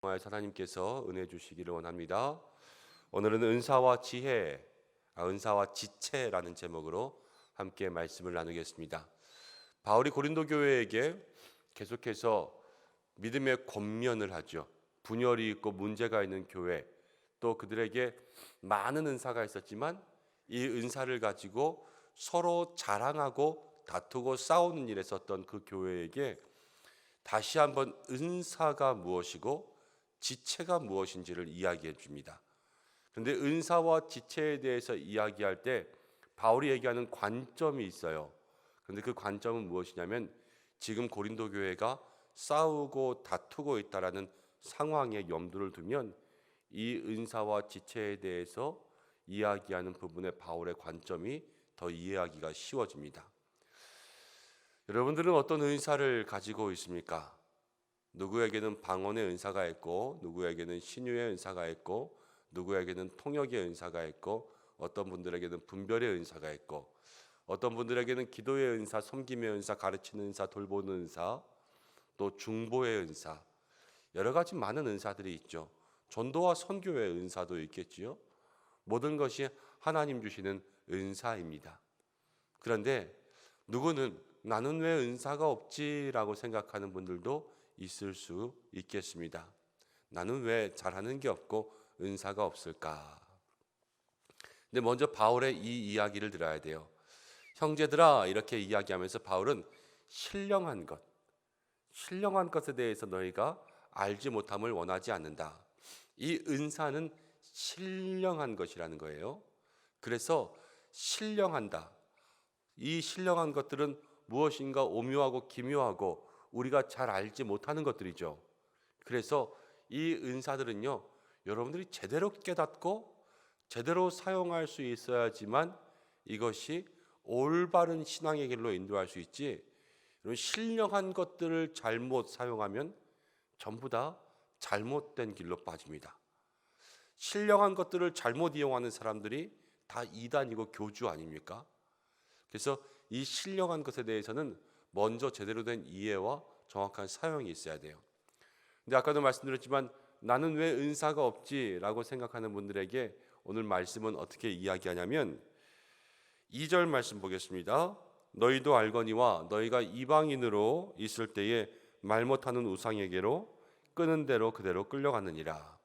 하나님께서 은혜 주시기를 원합니다. 오늘은 은사와 지혜, 은사와 지체라는 제목으로 함께 말씀을 나누겠습니다. 바울이 고린도 교회에게 계속해서 믿음의 권면을 하죠. 분열이 있고 문제가 있는 교회, 또 그들에게 많은 은사가 있었지만 이 은사를 가지고 서로 자랑하고 다투고 싸우는 일에 썼던 그 교회에게 다시 한번 은사가 무엇이고 지체가 무엇인지를 이야기해 줍니다. 그런데 은사와 지체에 대해서 이야기할 때 바울이 얘기하는 관점이 있어요. 그런데 그 관점은 무엇이냐면 지금 고린도 교회가 싸우고 다투고 있다라는 상황에 염두를 두면 이 은사와 지체에 대해서 이야기하는 부분에 바울의 관점이 더 이해하기가 쉬워집니다. 여러분들은 어떤 은사를 가지고 있습니까? 누구에게는 방언의 은사가 있고, 누구에게는 신유의 은사가 있고, 누구에게는 통역의 은사가 있고, 어떤 분들에게는 분별의 은사가 있고, 어떤 분들에게는 기도의 은사, 섬김의 은사, 가르치는 은사, 돌보는 은사, 또 중보의 은사, 여러 가지 많은 은사들이 있죠. 전도와 선교의 은사도 있겠지요. 모든 것이 하나님 주시는 은사입니다. 그런데 누구는 나는 왜 은사가 없지라고 생각하는 분들도 있을 수 있겠습니다. 나는 왜 잘하는 게 없고 은사가 없을까? 근데 먼저 바울의 이 이야기를 들어야 돼요. 형제들아, 이렇게 이야기하면서 바울은 신령한 것에 대해서 너희가 알지 못함을 원하지 않는다. 이 은사는 신령한 것이라는 거예요. 그래서 신령한다. 이 신령한 것들은 무엇인가 오묘하고 기묘하고 우리가 잘 알지 못하는 것들이죠. 그래서 이 은사들은요, 여러분들이 제대로 깨닫고 제대로 사용할 수 있어야지만 이것이 올바른 신앙의 길로 인도할 수 있지, 이런 신령한 것들을 잘못 사용하면 전부 다 잘못된 길로 빠집니다. 신령한 것들을 잘못 이용하는 사람들이 다 이단이고 교주 아닙니까? 그래서 이 신령한 것에 대해서는 먼저 제대로 된 이해와 정확한 사용이 있어야 돼요. 근데 아까도 말씀드렸지만 나는 왜 은사가 없지라고 생각하는 분들에게 오늘 말씀은 어떻게 이야기하냐면 2절 말씀 보겠습니다. 너희도 알거니와 너희가 이방인으로 있을 때에 말 못하는 우상에게로 끄는 대로 그대로 끌려갔느니라.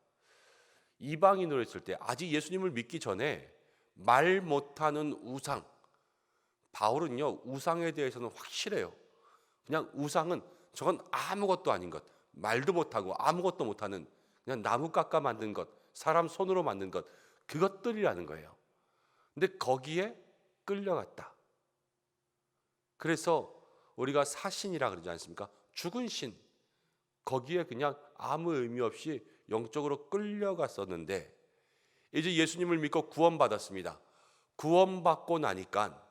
이방인으로 있을 때 아직 예수님을 믿기 전에 말 못하는 우상, 바울은요 우상에 대해서는 확실해요. 그냥 우상은 저건 아무것도 아닌 것, 말도 못하고 아무것도 못하는 그냥 나무 깎아 만든 것, 사람 손으로 만든 것, 그것들이라는 거예요. 근데 거기에 끌려갔다. 그래서 우리가 사신이라 그러지 않습니까? 죽은 신, 거기에 그냥 아무 의미 없이 영적으로 끌려갔었는데 이제 예수님을 믿고 구원받았습니다. 구원받고 나니까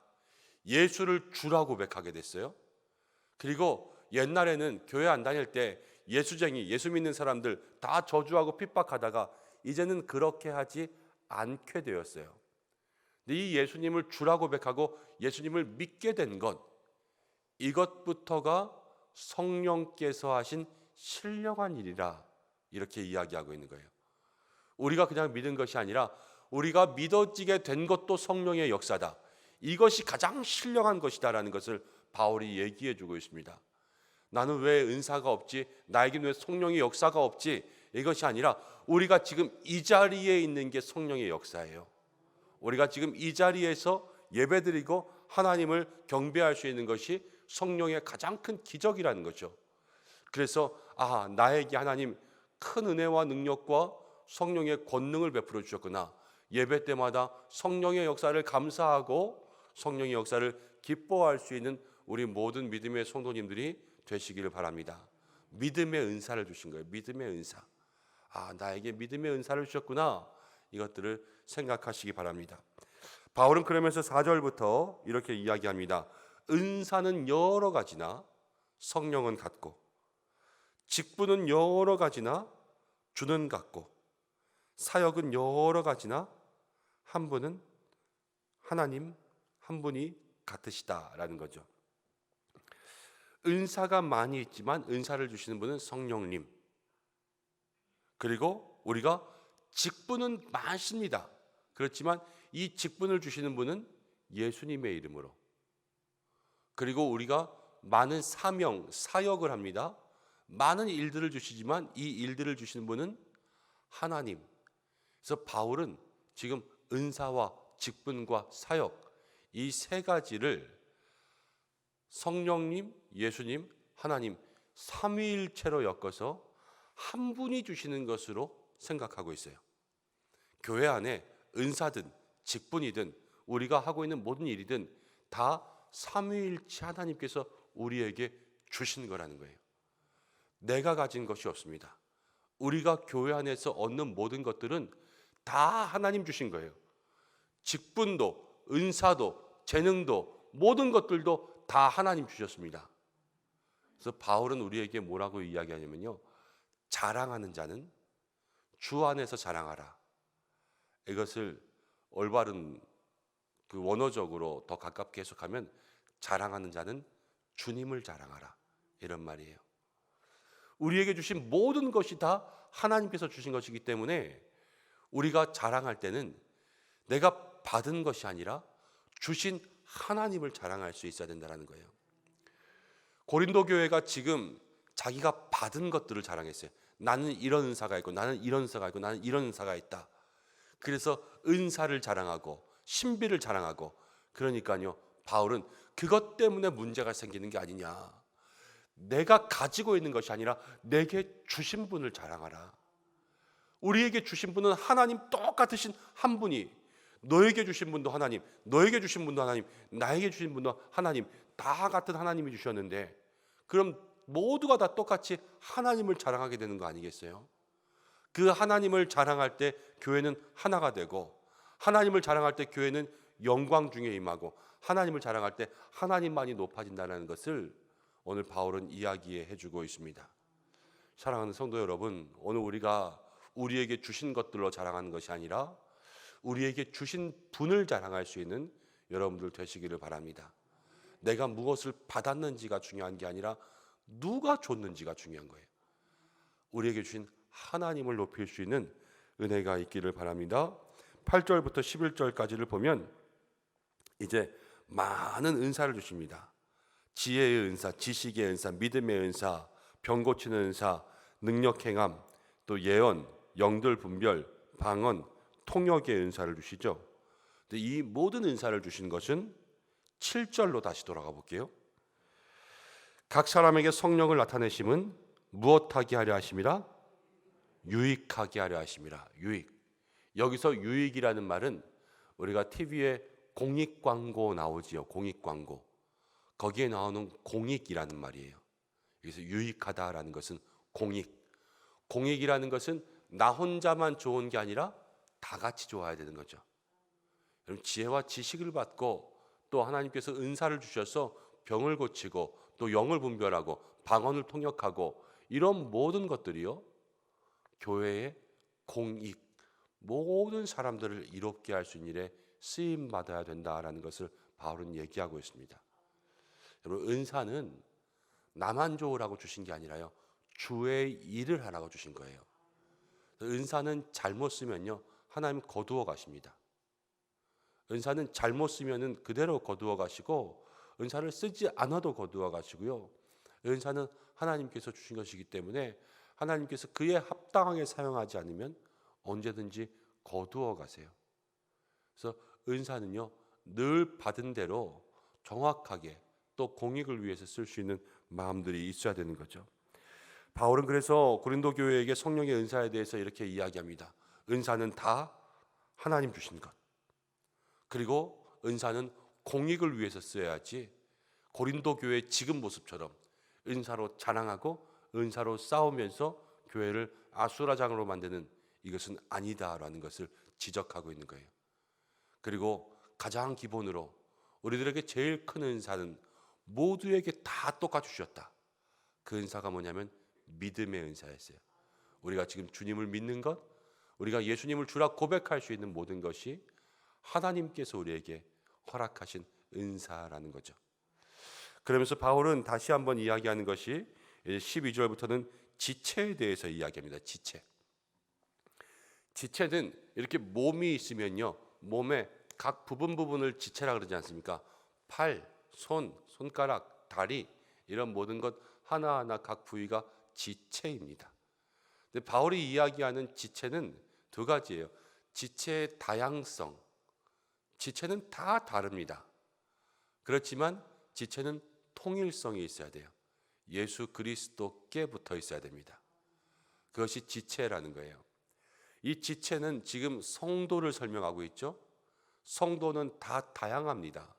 예수를 주라고 고백하게 됐어요. 그리고 옛날에는 교회 안 다닐 때 예수쟁이, 예수 믿는 사람들 다 저주하고 핍박하다가 이제는 그렇게 하지 않게 되었어요. 근데 이 예수님을 주라고 고백하고 예수님을 믿게 된 것, 이것부터가 성령께서 하신 신령한 일이라 이렇게 이야기하고 있는 거예요. 우리가 그냥 믿은 것이 아니라 우리가 믿어지게 된 것도 성령의 역사다. 이것이 가장 신령한 것이다라는 것을 바울이 얘기해 주고 있습니다. 나는 왜 은사가 없지? 나에게는 왜 성령의 역사가 없지? 이것이 아니라 우리가 지금 이 자리에 있는 게 성령의 역사예요. 우리가 지금 이 자리에서 예배드리고 하나님을 경배할 수 있는 것이 성령의 가장 큰 기적이라는 거죠. 그래서 나에게 하나님 큰 은혜와 능력과 성령의 권능을 베풀어 주셨구나. 예배 때마다 성령의 역사를 감사하고 성령의 역사를 기뻐할 수 있는 우리 모든 믿음의 성도님들이 되시기를 바랍니다. 믿음의 은사를 주신 거예요. 믿음의 은사. 나에게 믿음의 은사를 주셨구나. 이것들을 생각하시기 바랍니다. 바울은 그러면서 4절부터 이렇게 이야기합니다. 은사는 여러 가지나 성령은 같고 직분은 여러 가지나 주는 같고 사역은 여러 가지나 한 분은 하나님 한 분이 같으시다라는 거죠. 은사가 많이 있지만 은사를 주시는 분은 성령님. 그리고 우리가 직분은 많습니다. 그렇지만 이 직분을 주시는 분은 예수님의 이름으로, 그리고 우리가 많은 사명, 사역을 합니다. 많은 일들을 주시지만 이 일들을 주시는 분은 하나님. 그래서 바울은 지금 은사와 직분과 사역, 이 세 가지를 성령님, 예수님, 하나님 삼위일체로 엮어서 한 분이 주시는 것으로 생각하고 있어요. 교회 안에 은사든 직분이든 우리가 하고 있는 모든 일이든 다 삼위일체 하나님께서 우리에게 주신 거라는 거예요. 내가 가진 것이 없습니다. 우리가 교회 안에서 얻는 모든 것들은 다 하나님 주신 거예요. 직분도, 은사도, 재능도, 모든 것들도 다 하나님 주셨습니다. 그래서 바울은 우리에게 뭐라고 이야기하냐면요, 자랑하는 자는 주 안에서 자랑하라. 이것을 올바른 그 원어적으로 더 가깝게 해석하면 자랑하는 자는 주님을 자랑하라, 이런 말이에요. 우리에게 주신 모든 것이 다 하나님께서 주신 것이기 때문에 우리가 자랑할 때는 내가 받은 것이 아니라 주신 하나님을 자랑할 수 있어야 된다는 거예요. 고린도 교회가 지금 자기가 받은 것들을 자랑했어요. 나는 이런 은사가 있고, 나는 이런 은사가 있고, 나는 이런 은사가 있다. 그래서 은사를 자랑하고 신비를 자랑하고, 그러니까요, 바울은 그것 때문에 문제가 생기는 게 아니냐, 내가 가지고 있는 것이 아니라 내게 주신 분을 자랑하라. 우리에게 주신 분은 하나님 똑같으신 한 분이, 너에게 주신 분도 하나님, 너에게 주신 분도 하나님, 나에게 주신 분도 하나님, 다 같은 하나님이 주셨는데, 그럼 모두가 다 똑같이 하나님을 자랑하게 되는 거 아니겠어요? 그 하나님을 자랑할 때 교회는 하나가 되고, 하나님을 자랑할 때 교회는 영광 중에 임하고, 하나님을 자랑할 때 하나님만이 높아진다는 것을 오늘 바울은 이야기해 주고 있습니다. 사랑하는 성도 여러분, 오늘 우리가 우리에게 주신 것들로 자랑하는 것이 아니라 우리에게 주신 분을 자랑할 수 있는 여러분들 되시기를 바랍니다. 내가 무엇을 받았는지가 중요한 게 아니라 누가 줬는지가 중요한 거예요. 우리에게 주신 하나님을 높일 수 있는 은혜가 있기를 바랍니다. 8절부터 11절까지를 보면 이제 많은 은사를 주십니다. 지혜의 은사, 지식의 은사, 믿음의 은사, 병 고치는 은사, 능력 행함, 또 예언, 영들 분별, 방언, 통역의 은사를 주시죠. 근데 이 모든 은사를 주신 것은 7절로 다시 돌아가 볼게요. 각 사람에게 성령을 나타내심은 무엇하게 하려 하심이라? 유익하게 하려 하심이라. 유익. 여기서 유익이라는 말은 우리가 TV에 공익 광고 나오지요. 공익 광고. 거기에 나오는 공익이라는 말이에요. 여기서 유익하다라는 것은 공익. 공익이라는 것은 나 혼자만 좋은 게 아니라 다 같이 좋아야 되는 거죠. 여러분, 지혜와 지식을 받고 또 하나님께서 은사를 주셔서 병을 고치고 또 영을 분별하고 방언을 통역하고, 이런 모든 것들이요, 교회의 공익, 모든 사람들을 이롭게 할 수 있는 일에 쓰임 받아야 된다라는 것을 바울은 얘기하고 있습니다. 여러분, 은사는 나만 좋으라고 주신 게 아니라요, 주의 일을 하라고 주신 거예요. 은사는 잘못 쓰면요, 하나님 거두어 가십니다. 은사는 잘못 쓰면은 그대로 거두어 가시고, 은사를 쓰지 않아도 거두어 가시고요. 은사는 하나님께서 주신 것이기 때문에 하나님께서 그에 합당하게 사용하지 않으면 언제든지 거두어 가세요. 그래서 은사는요, 늘 받은 대로 정확하게 또 공익을 위해서 쓸 수 있는 마음들이 있어야 되는 거죠. 바울은 그래서 고린도 교회에게 성령의 은사에 대해서 이렇게 이야기합니다. 은사는 다 하나님 주신 것. 그리고 은사는 공익을 위해서 써야지 고린도 교회의 지금 모습처럼 은사로 자랑하고 은사로 싸우면서 교회를 아수라장으로 만드는, 이것은 아니다라는 것을 지적하고 있는 거예요. 그리고 가장 기본으로 우리들에게 제일 큰 은사는 모두에게 다 똑같이 주셨다. 그 은사가 뭐냐면 믿음의 은사였어요. 우리가 지금 주님을 믿는 것, 우리가 예수님을 주라 고백할 수 있는 모든 것이 하나님께서 우리에게 허락하신 은사라는 거죠. 그러면서 바울은 다시 한번 이야기하는 것이 12절부터는 지체에 대해서 이야기합니다. 지체. 지체는 이렇게 몸이 있으면요, 몸의 각 부분을 지체라 그러지 않습니까? 팔, 손, 손가락, 다리 이런 모든 것 하나하나 각 부위가 지체입니다. 근데 바울이 이야기하는 지체는 두 가지예요. 지체의 다양성, 지체는 다 다릅니다. 그렇지만 지체는 통일성이 있어야 돼요. 예수 그리스도께 붙어 있어야 됩니다. 그것이 지체라는 거예요. 이 지체는 지금 성도를 설명하고 있죠. 성도는 다 다양합니다.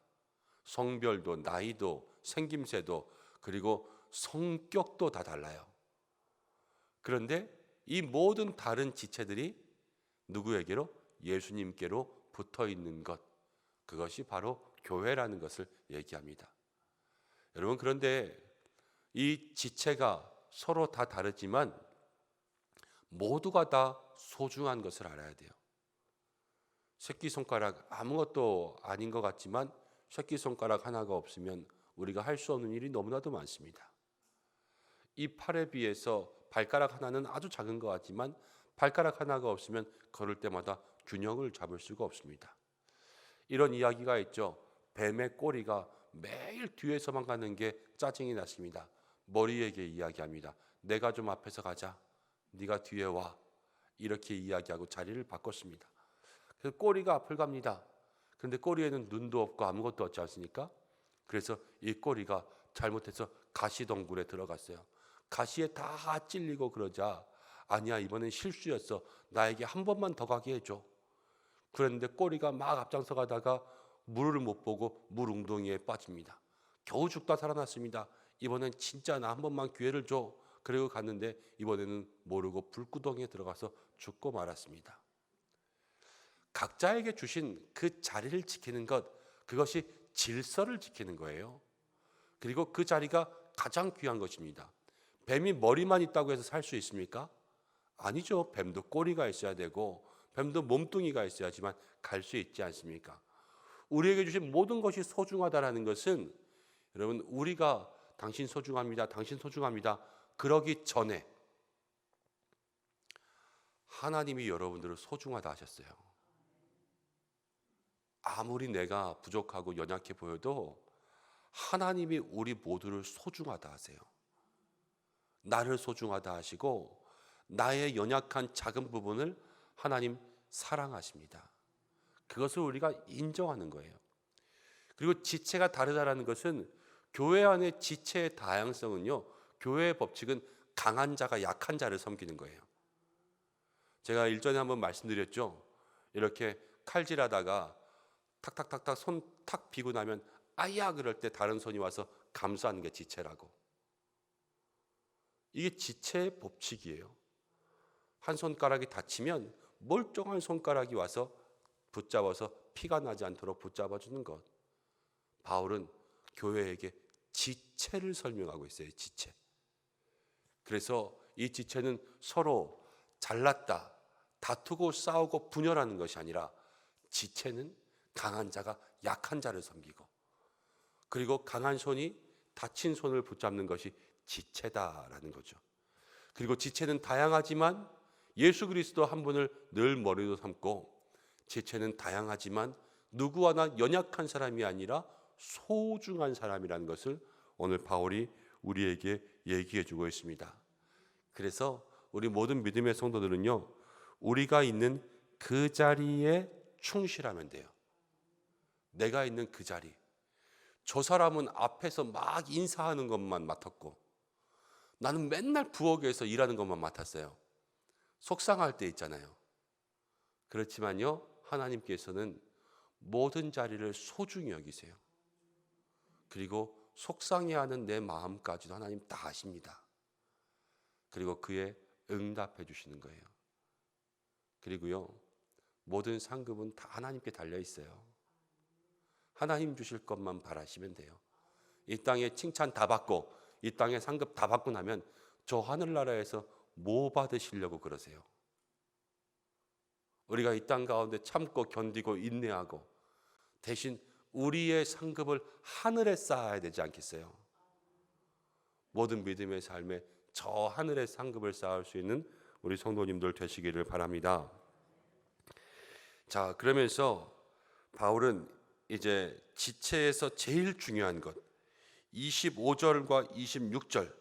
성별도, 나이도, 생김새도, 그리고 성격도 다 달라요. 그런데 이 모든 다른 지체들이 누구에게로? 예수님께로 붙어 있는 것, 그것이 바로 교회라는 것을 얘기합니다. 여러분, 그런데 이 지체가 서로 다 다르지만 모두가 다 소중한 것을 알아야 돼요. 새끼손가락 아무것도 아닌 것 같지만 새끼손가락 하나가 없으면 우리가 할 수 없는 일이 너무나도 많습니다. 이 팔에 비해서 발가락 하나는 아주 작은 것 같지만 발가락 하나가 없으면 걸을 때마다 균형을 잡을 수가 없습니다. 이런 이야기가 있죠. 뱀의 꼬리가 매일 뒤에서만 가는 게 짜증이 났습니다. 머리에게 이야기합니다. 내가 좀 앞에서 가자. 네가 뒤에 와. 이렇게 이야기하고 자리를 바꿨습니다. 그래서 꼬리가 앞을 갑니다. 그런데 꼬리에는 눈도 없고 아무것도 없지 않습니까? 그래서 이 꼬리가 잘못해서 가시덩굴에 들어갔어요. 가시에 다 찔리고 그러자, 아니야, 이번엔 실수였어. 나에게 한 번만 더 가게 해줘. 그런데 꼬리가 막 앞장서 가다가 물을 못 보고 물 웅덩이에 빠집니다. 겨우 죽다 살아났습니다. 이번엔 진짜 나 한 번만 기회를 줘. 그리고 갔는데 이번에는 모르고 불구덩이에 들어가서 죽고 말았습니다. 각자에게 주신 그 자리를 지키는 것, 그것이 질서를 지키는 거예요. 그리고 그 자리가 가장 귀한 것입니다. 뱀이 머리만 있다고 해서 살 수 있습니까? 아니죠. 뱀도 꼬리가 있어야 되고 뱀도 몸뚱이가 있어야지만 갈 수 있지 않습니까? 우리에게 주신 모든 것이 소중하다라는 것은, 여러분, 우리가 당신 소중합니다, 당신 소중합니다 그러기 전에 하나님이 여러분들을 소중하다 하셨어요. 아무리 내가 부족하고 연약해 보여도 하나님이 우리 모두를 소중하다 하세요. 나를 소중하다 하시고 나의 연약한 작은 부분을 하나님 사랑하십니다. 그것을 우리가 인정하는 거예요. 그리고 지체가 다르다라는 것은, 교회 안의 지체의 다양성은요, 교회의 법칙은 강한 자가 약한 자를 섬기는 거예요. 제가 일전에 한번 말씀드렸죠. 이렇게 칼질하다가 탁탁탁탁 손 탁 비고 나면 아야 그럴 때 다른 손이 와서 감싸는 게 지체라고. 이게 지체의 법칙이에요. 한 손가락이 다치면 멀쩡한 손가락이 와서 붙잡아서 피가 나지 않도록 붙잡아주는 것. 바울은 교회에게 지체를 설명하고 있어요. 지체. 그래서 이 지체는 서로 잘났다, 다투고 싸우고 분열하는 것이 아니라, 지체는 강한 자가 약한 자를 섬기고, 그리고 강한 손이 다친 손을 붙잡는 것이 지체다라는 거죠. 그리고 지체는 다양하지만 예수 그리스도 한 분을 늘 머리로 삼고, 지체는 다양하지만 누구 하나 연약한 사람이 아니라 소중한 사람이라는 것을 오늘 바울이 우리에게 얘기해 주고 있습니다. 그래서 우리 모든 믿음의 성도들은요, 우리가 있는 그 자리에 충실하면 돼요. 내가 있는 그 자리. 저 사람은 앞에서 막 인사하는 것만 맡았고 나는 맨날 부엌에서 일하는 것만 맡았어요. 속상할 때 있잖아요. 그렇지만요, 하나님께서는 모든 자리를 소중히 여기세요. 그리고 속상해하는 내 마음까지도 하나님 다 아십니다. 그리고 그에 응답해 주시는 거예요. 그리고요, 모든 상급은 다 하나님께 달려 있어요. 하나님 주실 것만 바라시면 돼요. 이 땅에 칭찬 다 받고 이 땅에 상급 다 받고 나면 저 하늘나라에서 뭐 받으시려고 그러세요? 우리가 이 땅 가운데 참고 견디고 인내하고 대신 우리의 상급을 하늘에 쌓아야 되지 않겠어요? 모든 믿음의 삶에 저 하늘의 상급을 쌓을 수 있는 우리 성도님들 되시기를 바랍니다. 자, 그러면서 바울은 이제 지체에서 제일 중요한 것 25절과 26절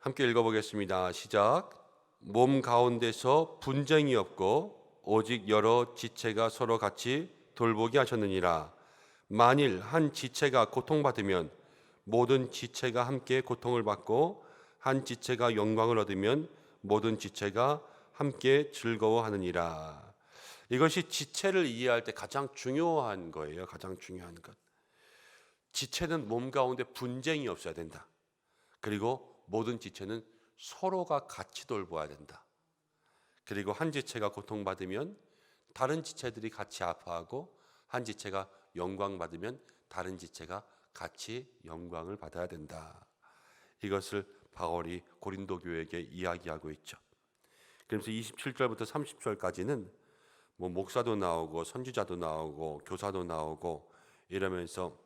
함께 읽어보겠습니다. 시작. 몸 가운데서 분쟁이 없고 오직 여러 지체가 서로 같이 돌보게 하셨느니라. 만일 한 지체가 고통받으면 모든 지체가 함께 고통을 받고 한 지체가 영광을 얻으면 모든 지체가 함께 즐거워하느니라. 이것이 지체를 이해할 때 가장 중요한 거예요. 가장 중요한 것. 지체는 몸 가운데 분쟁이 없어야 된다. 그리고 모든 지체는 서로가 같이 돌봐야 된다. 그리고 한 지체가 고통받으면 다른 지체들이 같이 아파하고 한 지체가 영광받으면 다른 지체가 같이 영광을 받아야 된다. 이것을 바울이 고린도 교회에게 이야기하고 있죠. 그래서 27절부터 30절까지는 뭐 목사도 나오고 선지자도 나오고 교사도 나오고 이러면서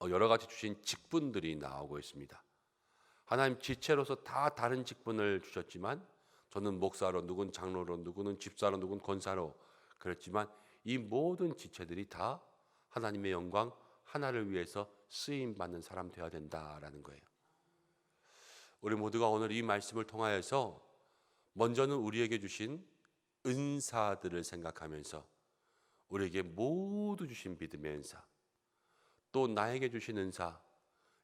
여러 가지 주신 직분들이 나오고 있습니다. 하나님 지체로서 다 다른 직분을 주셨지만 저는 목사로, 누군 장로로, 누구는 집사로, 누군 권사로 그랬지만 이 모든 지체들이 다 하나님의 영광 하나를 위해서 쓰임 받는 사람 되어야 된다라는 거예요. 우리 모두가 오늘 이 말씀을 통하여서 먼저는 우리에게 주신 은사들을 생각하면서 우리에게 모두 주신 믿음의 은사, 또 나에게 주신 은사,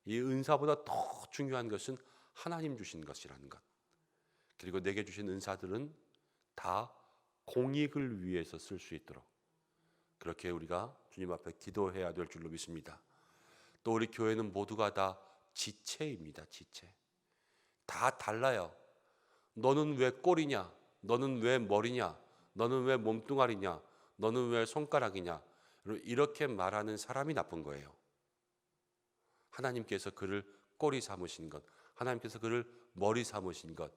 이 은사보다 더 중요한 것은 하나님 주신 것이라는 것, 그리고 내게 주신 은사들은 다 공익을 위해서 쓸 수 있도록 그렇게 우리가 주님 앞에 기도해야 될 줄로 믿습니다. 또 우리 교회는 모두가 다 지체입니다. 지체. 다 달라요. 너는 왜 꼬리냐? 너는 왜 머리냐? 너는 왜 몸뚱아리냐? 너는 왜 손가락이냐? 이렇게 말하는 사람이 나쁜 거예요. 하나님께서 그를 꼬리 삼으신 것, 하나님께서 그를 머리 삼으신 것,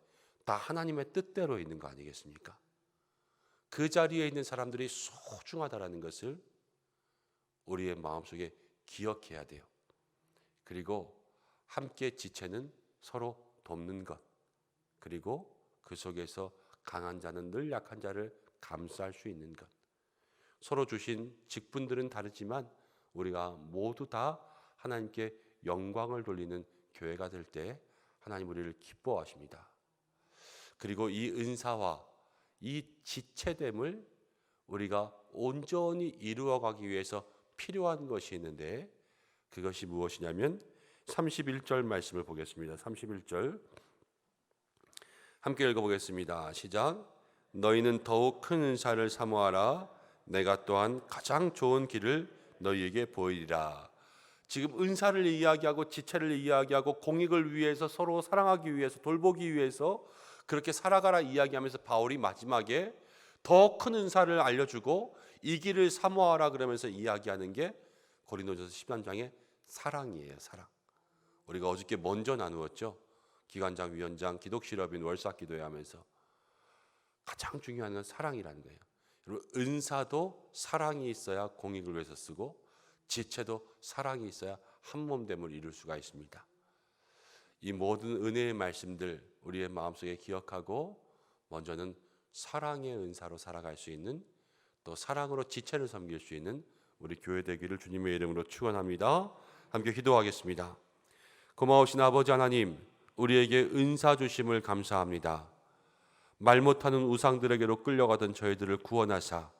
다 하나님의 뜻대로 있는 거 아니겠습니까? 그 자리에 있는 사람들이 소중하다라는 것을 우리의 마음속에 기억해야 돼요. 그리고 함께 지체는 서로 돕는 것, 그리고 그 속에서 강한 자는 늘 약한 자를 감싸할 수 있는 것. 서로 주신 직분들은 다르지만 우리가 모두 다 하나님께 영광을 돌리는 교회가 될 때 하나님 우리를 기뻐하십니다. 그리고 이 은사와 이 지체됨을 우리가 온전히 이루어가기 위해서 필요한 것이 있는데 그것이 무엇이냐면 31절 말씀을 보겠습니다. 31절 함께 읽어보겠습니다. 시작. 너희는 더욱 큰 은사를 사모하라. 내가 또한 가장 좋은 길을 너희에게 보이리라. 지금 은사를 이야기하고 지체를 이야기하고 공익을 위해서 서로 사랑하기 위해서 돌보기 위해서 그렇게 살아가라 이야기하면서 바울이 마지막에 더 큰 은사를 알려주고 이 길을 사모하라 그러면서 이야기하는 게 고린도전서 13장의 사랑이에요. 사랑. 우리가 어저께 먼저 나누었죠. 기관장, 위원장, 기독실업인 월삭기도회 하면서 가장 중요한 건 사랑이라는 거예요. 여러분, 은사도 사랑이 있어야 공익을 위해서 쓰고 지체도 사랑이 있어야 한몸됨을 이룰 수가 있습니다. 이 모든 은혜의 말씀들 우리의 마음속에 기억하고 먼저는 사랑의 은사로 살아갈 수 있는, 또 사랑으로 지체를 섬길 수 있는 우리 교회 되기를 주님의 이름으로 축원합니다. 함께 기도하겠습니다. 고마우신 아버지 하나님, 우리에게 은사 주심을 감사합니다. 말 못하는 우상들에게로 끌려가던 저희들을 구원하사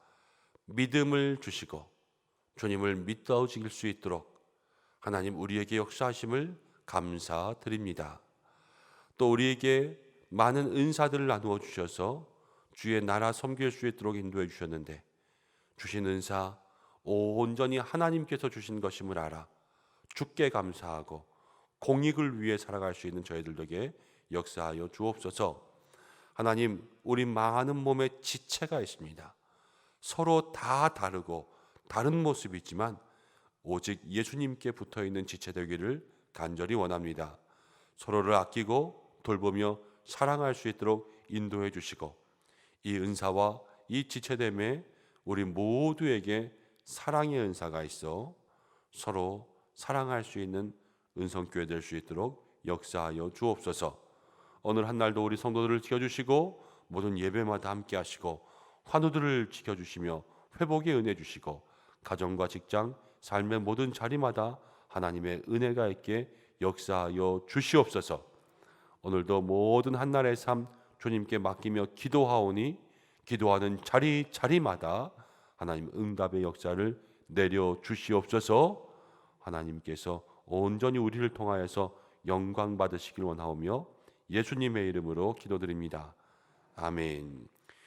믿음을 주시고 주님을 믿어지길 수 있도록 하나님 우리에게 역사하심을 감사드립니다. 또 우리에게 많은 은사들을 나누어 주셔서 주의 나라 섬길 수 있도록 인도해 주셨는데 주신 은사 온전히 하나님께서 주신 것임을 알아 주께 감사하고 공익을 위해 살아갈 수 있는 저희들에게 역사하여 주옵소서. 하나님, 우리 많은 몸에 지체가 있습니다. 서로 다 다르고 다른 모습이지만 오직 예수님께 붙어있는 지체 되기를 간절히 원합니다. 서로를 아끼고 돌보며 사랑할 수 있도록 인도해 주시고 이 은사와 이 지체됨에 우리 모두에게 사랑의 은사가 있어 서로 사랑할 수 있는 은성교회 될 수 있도록 역사하여 주옵소서. 오늘 한 날도 우리 성도들을 지켜주시고 모든 예배마다 함께 하시고 환우들을 지켜주시며 회복의 은혜 주시고 가정과 직장, 삶의 모든 자리마다 하나님의 은혜가 있게 역사하여 주시옵소서. 오늘도 모든 한날의 삶 주님께 맡기며 기도하오니 기도하는 자리마다 하나님 응답의 역사를 내려 주시옵소서. 하나님께서 온전히 우리를 통하여서 영광 받으시길 원하오며 예수님의 이름으로 기도드립니다. 아멘.